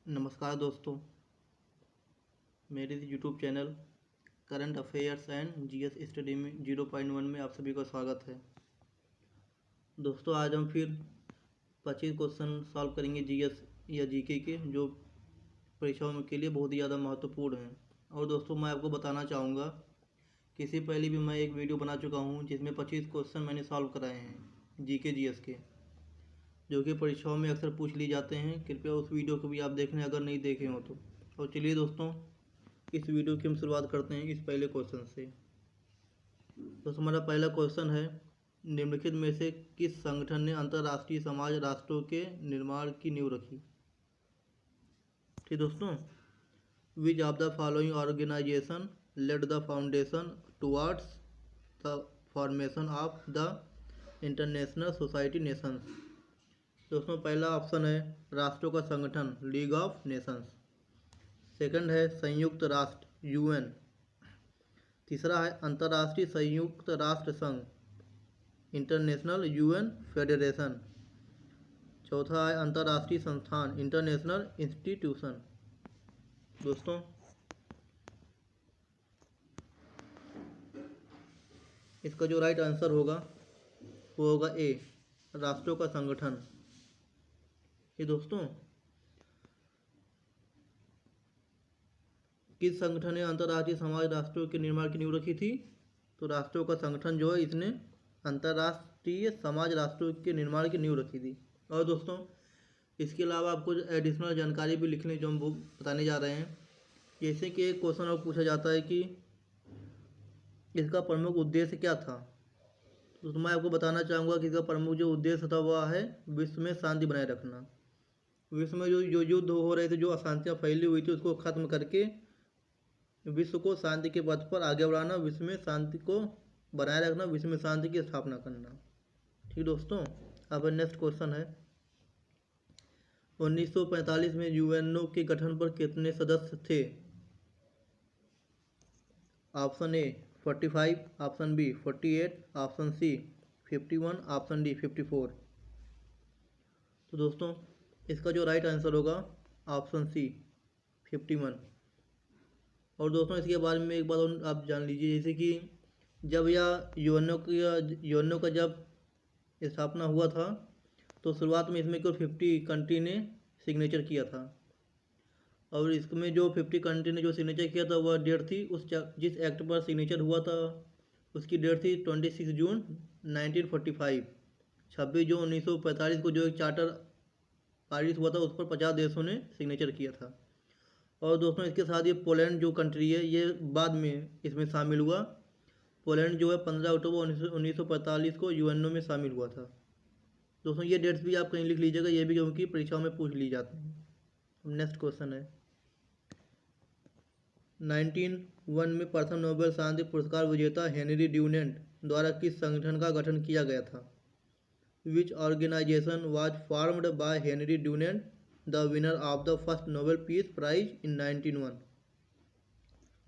नमस्कार दोस्तों, मेरे YouTube channel current affairs and GS study में 0.1 में आप सभी का स्वागत है। दोस्तों, आज हम फिर 25 क्वेश्चन सॉल्व करेंगे जीएस या जीके के, जो परीक्षाओं के लिए बहुत ही ज़्यादा महत्वपूर्ण हैं। और दोस्तों, मैं आपको बताना चाहूँगा कि इससे पहले भी मैं एक वीडियो बना चुका हूँ जिसमें 25 क्वेश्चन मैंने सॉल्व कराए हैं जीके जीएस के, जो कि परीक्षाओं में अक्सर पूछ लिए जाते हैं। कृपया उस वीडियो को भी आप देख लें अगर नहीं देखे हो तो। और चलिए दोस्तों, इस वीडियो की हम शुरुआत करते हैं इस पहले क्वेश्चन से। तो हमारा पहला क्वेश्चन है, निम्नलिखित में से किस संगठन ने अंतर्राष्ट्रीय समाज राष्ट्रों के निर्माण की नींव रखी? ठीक दोस्तों, which of the following organization led the foundation towards the formation of the international society nations? दोस्तों, पहला ऑप्शन है राष्ट्रों का संगठन लीग ऑफ नेशंस। सेकंड है संयुक्त राष्ट्र यूएन। तीसरा है अंतर्राष्ट्रीय संयुक्त राष्ट्र संघ इंटरनेशनल यूएन फेडरेशन। चौथा है अंतर्राष्ट्रीय संस्थान इंटरनेशनल इंस्टीट्यूशन। दोस्तों, इसका जो राइट आंसर होगा वो होगा ए, राष्ट्रों का संगठन। ये दोस्तों, किस संगठन ने अंतर्राष्ट्रीय समाज राष्ट्रों के निर्माण की नींव रखी थी? तो राष्ट्रों का संगठन जो है, इसने अंतर्राष्ट्रीय समाज राष्ट्रों के निर्माण की नींव रखी थी। और दोस्तों, इसके अलावा आपको एडिशनल जानकारी भी लिखने जो हम बताने जा रहे हैं। जैसे कि एक क्वेश्चन और पूछा जाता है कि इसका प्रमुख उद्देश्य क्या था, तो मैं आपको बताना चाहूँगा कि इसका प्रमुख जो उद्देश्य था वह है विश्व में शांति बनाए रखना। विश्व में जो युद्ध हो रहे थे, जो अशांतियाँ फैली हुई थी, उसको खत्म करके विश्व को शांति के पथ पर आगे बढ़ाना, विश्व में शांति को बनाए रखना, विश्व में शांति की स्थापना करना। ठीक दोस्तों, अब नेक्स्ट क्वेश्चन है, 1945 में यूएनओ के गठन पर कितने सदस्य थे? Option A 45, option B 48, option C 51, option D 54। तो दोस्तों, इसका जो राइट आंसर होगा ऑप्शन सी 51। और दोस्तों, इसके बारे में एक बात और आप जान लीजिए, जैसे कि जब यह यूएनओ का जब स्थापना हुआ था, तो शुरुआत में इसमें केवल 50 कंट्री ने सिग्नेचर किया था। और इसमें जो 50 कंट्री ने जो सिग्नेचर किया था वह डेट थी, जिस एक्ट पर सिग्नेचर हुआ था उसकी डेट थी 26 जून 1945। 26 जून 1945 को जो एक चार्टर पारित हुआ था उस पर 50 देशों ने सिग्नेचर किया था। और दोस्तों, इसके साथ ये पोलैंड जो कंट्री है, ये बाद में इसमें शामिल हुआ। पोलैंड जो है 15 अक्टूबर 1945 को यूएनओ में शामिल हुआ था। दोस्तों, ये डेट्स भी आप कहीं लिख लीजिएगा, ये भी क्योंकि परीक्षाओं में पूछ ली जाते हैं। नेक्स्ट क्वेश्चन है, 1901 में प्रथम नोबेल शांति पुरस्कार विजेता हेनरी ड्यूनेंट द्वारा किस संगठन का गठन किया गया था? Which organisation was formed by Henry Dunant, the winner of the first Nobel Peace Prize in 1901?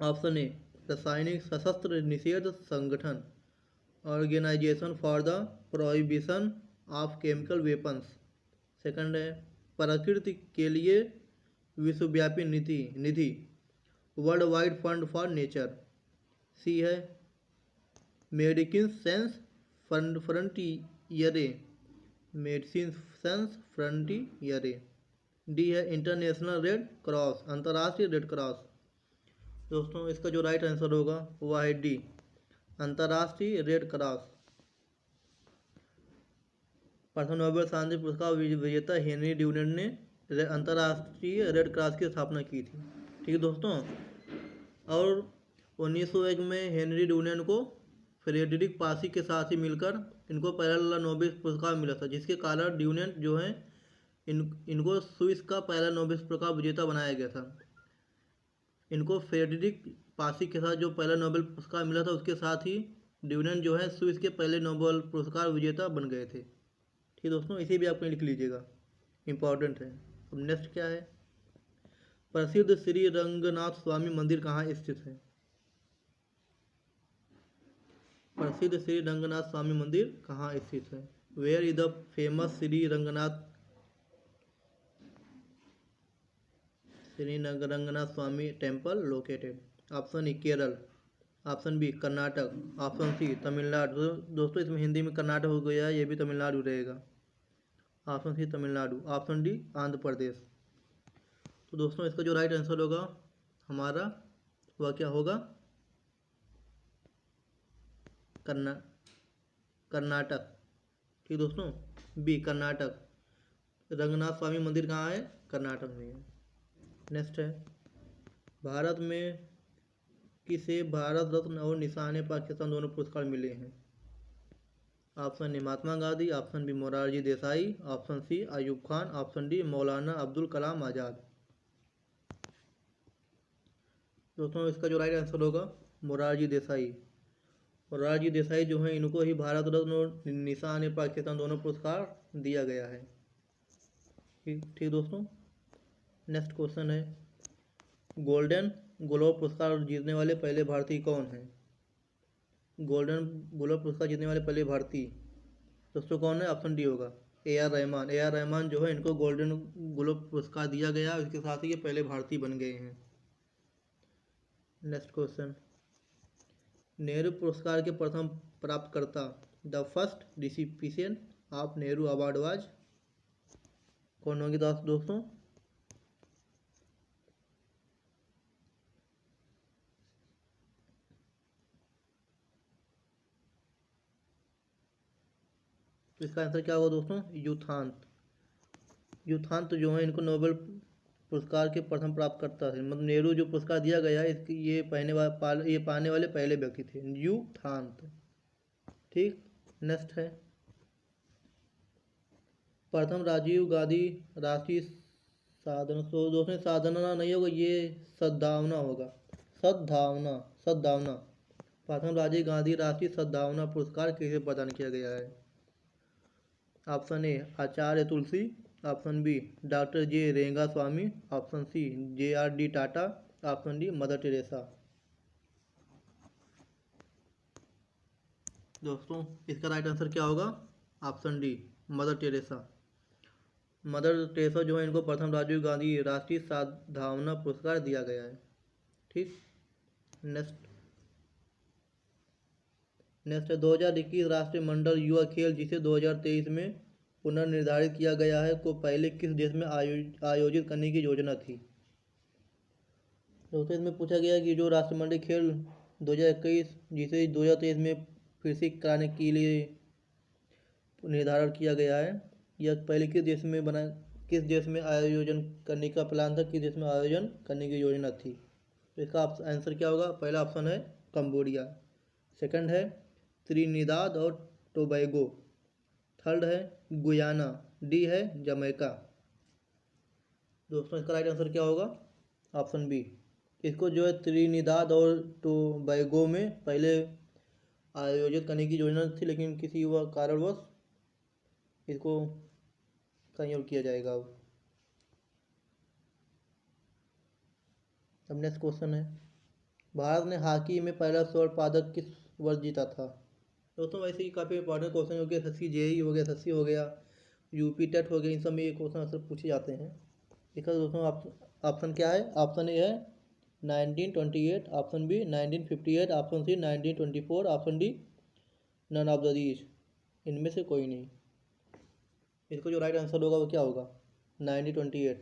Option A रासायनिक सशस्त्र निषेध संगठन, organisation for the prohibition of chemical weapons. Second है प्रकृति के लिए विश्वव्यापी निधि, World Wide Fund for Nature. C है Medecins Sans Frontieres, Medecins Sans Frontieres. D है इंटरनेशनल रेड क्रॉस, अंतर्राष्ट्रीय रेड क्रॉस। दोस्तों, इसका जो राइट आंसर होगा वह है डी, अंतर्राष्ट्रीय रेड क्रॉस। प्रथम नोबेल शांति पुरस्कार विजेता हेनरी ड्यूनेंट ने अंतर्राष्ट्रीय रेड क्रॉस की स्थापना की थी। ठीक है दोस्तों, और 1901 में हेनरी ड्यूनेंट को फ्रेडरिक पासी के साथ ही मिलकर इनको पहला नोबेल पुरस्कार मिला था, जिसके कारण ड्यूनेंट जो है इनको स्विस का पहला नोबेल पुरस्कार विजेता बनाया गया था। इनको फ्रेडरिक पासी के साथ जो पहला नोबेल पुरस्कार मिला था, उसके साथ ही ड्यूनेंट जो है स्विस के पहले नोबेल पुरस्कार विजेता बन गए थे। ठीक दोस्तों, इसे भी आप लिख लीजिएगा, इम्पॉर्टेंट है। अब नेक्स्ट क्या है, प्रसिद्ध श्री रंगनाथ स्वामी मंदिर कहाँ स्थित है? प्रसिद्ध श्री रंगनाथ स्वामी मंदिर कहाँ स्थित है? Where is the famous Shri Ranganath Shri Ranganath Swami temple located? Option A Kerala, option B Karnataka, option C Tamil Nadu. दोस्तों इसमें हिंदी में कर्नाटक हो गया है, ये भी तमिलनाडु रहेगा। Option C Tamil Nadu, option D Andhra Pradesh. तो दोस्तों इसका जो राइट आंसर होगा हमारा वह क्या होगा? कर्नाटक। ठीक दोस्तों, बी कर्नाटक। रंगनाथ स्वामी मंदिर कहाँ है? कर्नाटक में है। नेक्स्ट है, भारत में किसे भारत रत्न और निशान पाकिस्तान दोनों पुरस्कार मिले हैं? Option A Mahatma Gandhi, option B Morarji Desai, option C Ayub Khan, option D Maulana Abdul Kalam Azad. दोस्तों इसका जो राइट आंसर होगा मोरारजी देसाई। मोरारजी देसाई जो है इनको ही भारत रत्न और निशान पाकिस्तान दोनों पुरस्कार दिया गया है। ठीक दोस्तों, नेक्स्ट क्वेश्चन है, गोल्डन ग्लोब पुरस्कार जीतने वाले पहले भारतीय कौन हैं? गोल्डन ग्लोब पुरस्कार जीतने वाले पहले भारतीय दोस्तों कौन है? ऑप्शन डी होगा AR रहमान। AR रहमान जो है इनको गोल्डन ग्लोब पुरस्कार दिया गया, इसके साथ ही ये पहले भारतीय बन गए हैं। नेक्स्ट क्वेश्चन, नेहरू पुरस्कार के प्रथम प्राप्तकर्ता, the first recipient of Nehru award was, कौन होंगे दोस्तों? तो इसका आंसर क्या होगा दोस्तों? यूथांत। यूथांत जो है इनको नोबेल पुरस्कार के प्रथम प्राप्तकर्ता है, मतलब नेहरू जो पुरस्कार दिया गया है इसकी ये पाने वाले पहले व्यक्ति थे, यूथांत। ठीक, नेक्स्ट है, प्रथम राजीव गांधी राष्ट्रीय साधना, तो दोस्तों साधना नहीं होगा, ये सद्भावना होगा, सद्भावना। प्रथम राजीव गांधी राष्ट्रीय सद्भावना पुरस्कार किसे प्रदान किया गया है? Option A Acharya Tulsi, option B doctor J Renga Swamy, option C JRD Tata, option D Mother Teresa. दोस्तों इसका राइट आंसर क्या होगा? Option D Mother Teresa. Mother Teresa जो है इनको प्रथम राजीव गांधी राष्ट्रीय सद्भावना पुरस्कार दिया गया है। ठीक, नेक्स्ट है 2021 राष्ट्रमंडल युवा खेल जिसे 2023 में पुनर्निर्धारित किया गया है को पहले किस देश में आयोजित करने की योजना थी? दोस्तों इसमें पूछा गया कि जो राष्ट्रमंडल खेल 2021 जिसे 2023 में फिर से कराने के लिए निर्धारण किया गया है, यह पहले किस देश में आयोजन करने का प्लान था, किस देश में आयोजन करने की योजना थी? तो इसका आंसर क्या होगा? पहला ऑप्शन है कंबोडिया, सेकंड है त्रिनिदाद और टोबैगो, थर्ड है गुयाना, डी है जमैका। दोस्तों इसका राइट आंसर क्या होगा? Option B. इसको जो है त्रिनिदाद और टोबैगो में पहले आयोजित करने की योजना थी, लेकिन किसी वह कारणवश इसको संयोग किया जाएगा। अब नेक्स्ट क्वेश्चन है, भारत ने हॉकी में पहला स्वर्ण पदक किस वर्ष जीता था? दोस्तों वैसे ही काफ़ी इंपॉर्टेंट क्वेश्चन हो गया, SSC JEE हो गया, SSC हो गया, UP टेट हो गया, इन सब में ये क्वेश्चन अक्सर पूछे जाते हैं। इसका दोस्तों ऑप्शन क्या है? ऑप्शन ए है 1928, option B 1958, option C 1924, option D none of these दीज, इनमें से कोई नहीं। इसको जो राइट आंसर होगा वो क्या होगा? 1928।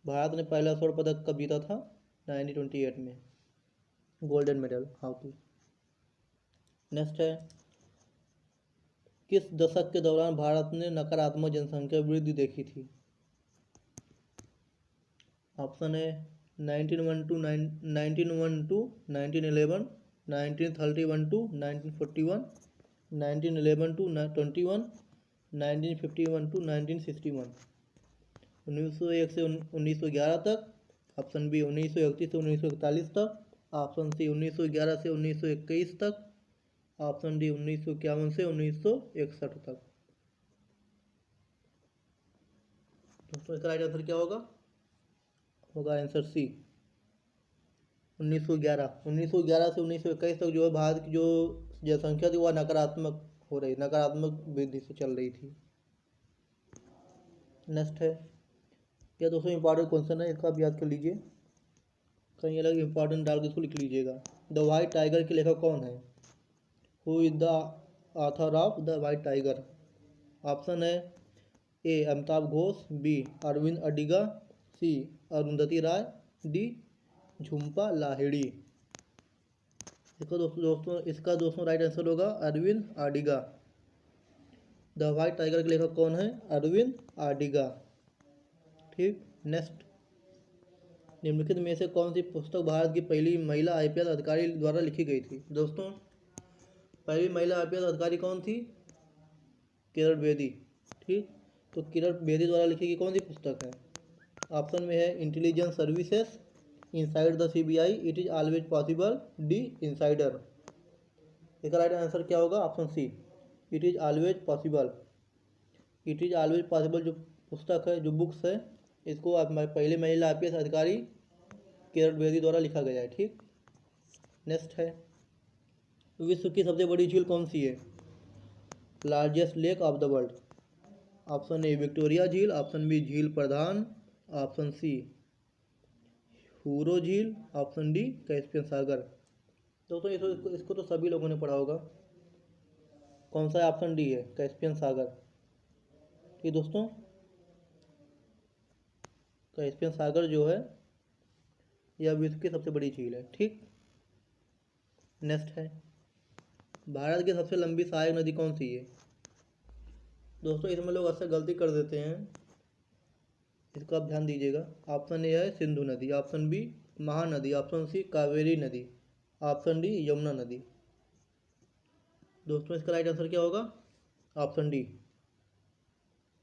भारत ने पहला स्वर्ण पदक कब जीता था? 1928 में, गोल्डन मेडल हॉकी। नेक्स्ट है, किस दशक के दौरान भारत ने नकारात्मक जनसंख्या वृद्धि देखी थी? ऑप्शन है 1901 to 1911, 1931 to 1941, 1911 to 21, 1951 to 1961, 1901 से 1911 तक, ऑप्शन बी 1931 से 1941 तक, ऑप्शन सी 1911 से 1921 तक, ऑप्शन डी 1951 से 1961 तक। दोस्तों इसका राइट आंसर क्या होगा? आंसर सी 1911 से 1921 तक जो है भारत की जो जनसंख्या थी वह नकारात्मक वृद्धि से चल रही थी। नेक्स्ट है, यह दोस्तों इंपॉर्टेंट क्वेश्चन है, इसका आप याद कर लीजिए, कहीं अलग इंपॉर्टेंट डाल के इसको लिख लीजिएगा। द वाइट टाइगर के लेखक कौन है? Who is the author of the White Tiger? Option है A Amitav Ghosh, B Aravind Adiga, C Arundhati Roy, D Jhumpa Lahiri. इसका दोस्तों राइट आंसर होगा Aravind Adiga. The White Tiger के लेखक कौन है? अरविंद अडिगा। ठीक, नेक्स्ट, निम्नलिखित में से कौन सी पुस्तक भारत की पहली महिला आईपीएस अधिकारी द्वारा लिखी गई थी? दोस्तों पहली महिला आईपीएस अधिकारी कौन थी? किरण बेदी। ठीक, तो किरण बेदी द्वारा लिखी गई कौन सी पुस्तक है? ऑप्शन में है intelligence services, inside the CBI, it is always possible, D insider. इसका राइट आंसर क्या होगा? Option C, it is always possible. It is always possible जो पुस्तक है, जो बुक्स है, इसको आप पहले महिला आईपीएस अधिकारी किरण बेदी द्वारा लिखा गया है। ठीक, नेक्स्ट है, विश्व की सबसे बड़ी झील कौन सी है? Largest lake of the world. Option A Victoria झील, ऑप्शन बी झील प्रधान, ऑप्शन सी हुरो झील, ऑप्शन डी कैस्पियन सागर। दोस्तों इसको तो सभी लोगों ने पढ़ा होगा। कौन सा है? ऑप्शन डी है कैस्पियन सागर। ठीक दोस्तों, कैस्पियन सागर जो है यह विश्व की सबसे बड़ी झील है। ठीक, नेक्स्ट है, भारत की सबसे लंबी सहायक नदी कौन सी है? दोस्तों इसमें लोग अक्सर गलती कर देते हैं, इसको आप ध्यान दीजिएगा। ऑप्शन ए है सिंधु नदी, option B Mahanadi, option C Kaveri नदी, ऑप्शन डी यमुना नदी। दोस्तों इसका राइट आंसर क्या होगा? Option D.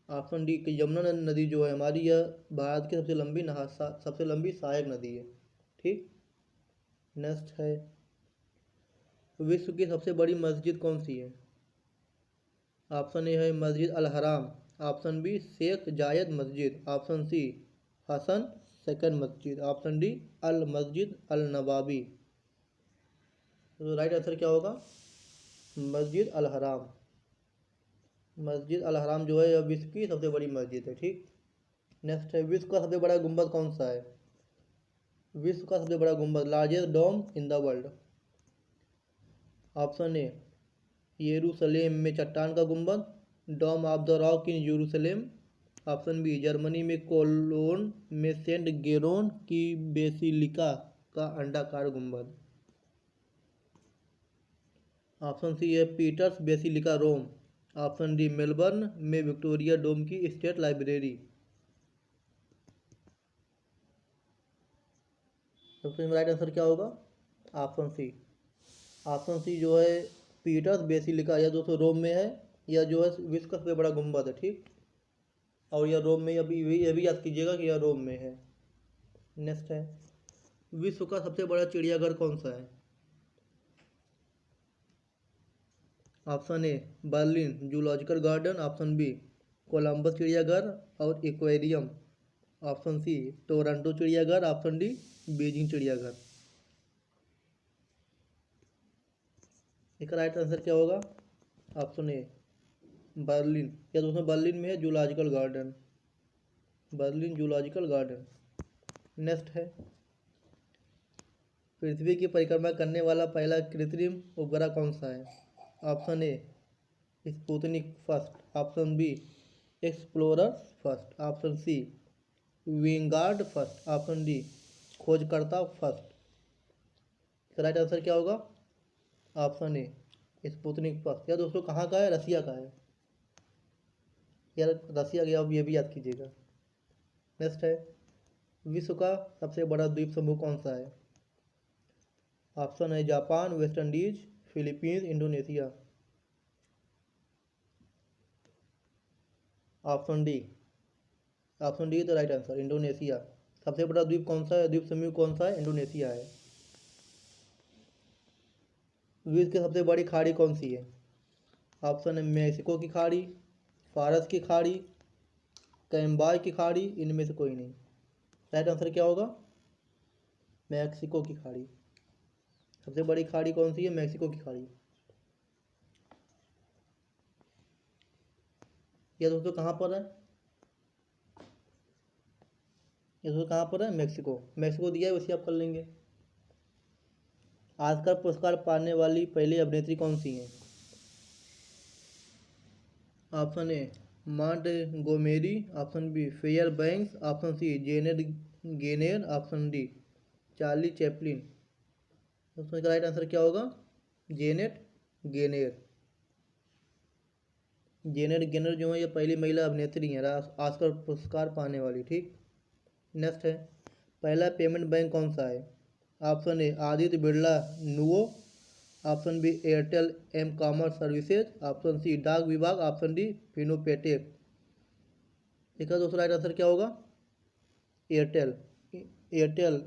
ऑप्शन डी कि यमुना नदी जो है हमारी, यह भारत की सबसे लंबी सहायक नदी है। ठीक, नेक्स्ट है, विश्व की सबसे बड़ी मस्जिद कौन सी है? ऑप्शन ए है मस्जिद अल हराम, ऑप्शन बी शेख जायद मस्जिद, ऑप्शन सी हसन सेकंड मस्जिद, ऑप्शन डी अल मस्जिद अल नवाबी। तो राइट आंसर क्या होगा? मस्जिद अल हराम। मस्जिद अल हराम जो है यह विश्व की सबसे बड़ी मस्जिद है। ठीक, नेक्स्ट है, विश्व का सबसे बड़ा गुंबद कौन सा है? विश्व का सबसे बड़ा गुंबद, largest dome in the world. Option A यरूशलेम में चट्टान का गुंबद, dome of the rock in यरूशलेम, ऑप्शन बी जर्मनी में कोलोन में सेंट गेरोन की बेसिलिका का अंडाकार गुंबद, ऑप्शन सी है Peter's basilica Rome, option D Melbourne में विक्टोरिया डोम की स्टेट लाइब्रेरी। सबसे राइट आंसर क्या होगा? ऑप्शन सी। ऑप्शन सी जो है पीटर्स बेसिलिका, यह दोस्तों रोम में है, यह जो है विश्व का सबसे बड़ा गुंबद है। ठीक, और यह रोम में, अभी यह भी याद कीजिएगा कि यह रोम में है। नेक्स्ट है, विश्व का सबसे बड़ा चिड़ियाघर कौन सा है? Option A Berlin zoological garden, option B Columbus चिड़ियाघर और एक्वेरियम, ऑप्शन सी टोरंटो चिड़ियाघर, ऑप्शन डी बीजिंग चिड़ियाघर। इसका राइट आंसर क्या होगा? ऑप्शन ए बर्लिन, या दोस्तों बर्लिन में है zoological garden, Berlin zoological garden. Next है, पृथ्वी की परिक्रमा करने वाला पहला कृत्रिम उपग्रह कौन सा है? Option A Sputnik first, option B Explorer first, option C Vanguard first, option D खोजकर्ता फर्स्ट। राइट आंसर क्या होगा? Option A Sputnik first. यह दोस्तों कहाँ का है? रसिया का है, यार रसिया गया, अब ये भी याद कीजिएगा। नेक्स्ट है, विश्व का सबसे बड़ा द्वीप समूह कौन सा है? ऑप्शन है Japan, West Indies, Philippines, Indonesia, option D. Option D तो राइट आंसर इंडोनेशिया। सबसे बड़ा द्वीप कौन सा है? द्वीप समूह कौन सा है? इंडोनेशिया है। विश्व की सबसे बड़ी खाड़ी कौन सी है? ऑप्शन है मैक्सिको की खाड़ी, फारस की खाड़ी, कैम्बाय की खाड़ी, इनमें से कोई नहीं। राइट आंसर क्या होगा? मैक्सिको की खाड़ी। सबसे बड़ी खाड़ी कौन सी है? मैक्सिको की खाड़ी। यह दोस्तों कहाँ पर है? इसको कहाँ पर है, मैक्सिको, मैक्सिको दिया है, वैसे आप कर लेंगे। ऑस्कर पुरस्कार पाने वाली पहली अभिनेत्री कौन सी है? Option A Montgomery, option B Fairbanks, option C Janet Gaynor, option D Charlie Chaplin. दोस्तों इसका राइट आंसर क्या होगा? जेनेट गेनेर। जेनेट गेनर जो है ये पहली महिला अभिनेत्री है ऑस्कर पुरस्कार पाने वाली। ठीक, नेक्स्ट है, पहला पेमेंट बैंक कौन सा है? Option A Aditya Birla Nuvo, option B Airtel M commerce services, option C डाक विभाग, ऑप्शन डी फिनोपेटेक। इसका दूसरा राइट आंसर क्या होगा? Airtel, Airtel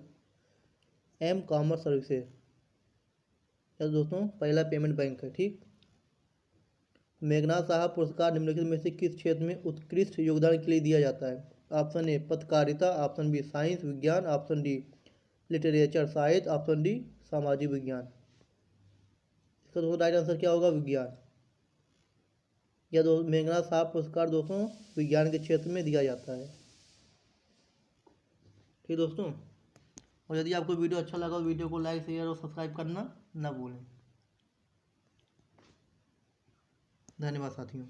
M commerce services. यह दोस्तों पहला पेमेंट बैंक है। ठीक, मेघनाथ साहब पुरस्कार निम्नलिखित में से किस क्षेत्र में उत्कृष्ट योगदान के लिए दिया जाता है? ऑप्शन ए पत्रकारिता, ऑप्शन बी साइंस विज्ञान, ऑप्शन डी लिटरेचर साहित्य, ऑप्शन डी सामाजिक विज्ञान। इसका दोस्तों राइट आंसर क्या होगा? विज्ञान। यह मेघनाथ साहब पुरस्कार दोस्तों विज्ञान के क्षेत्र में दिया जाता है। ठीक दोस्तों, और यदि आपको वीडियो अच्छा लगा तो वीडियो को लाइक शेयर और सब्सक्राइब करना ना भूलें। धन्यवाद साथियों।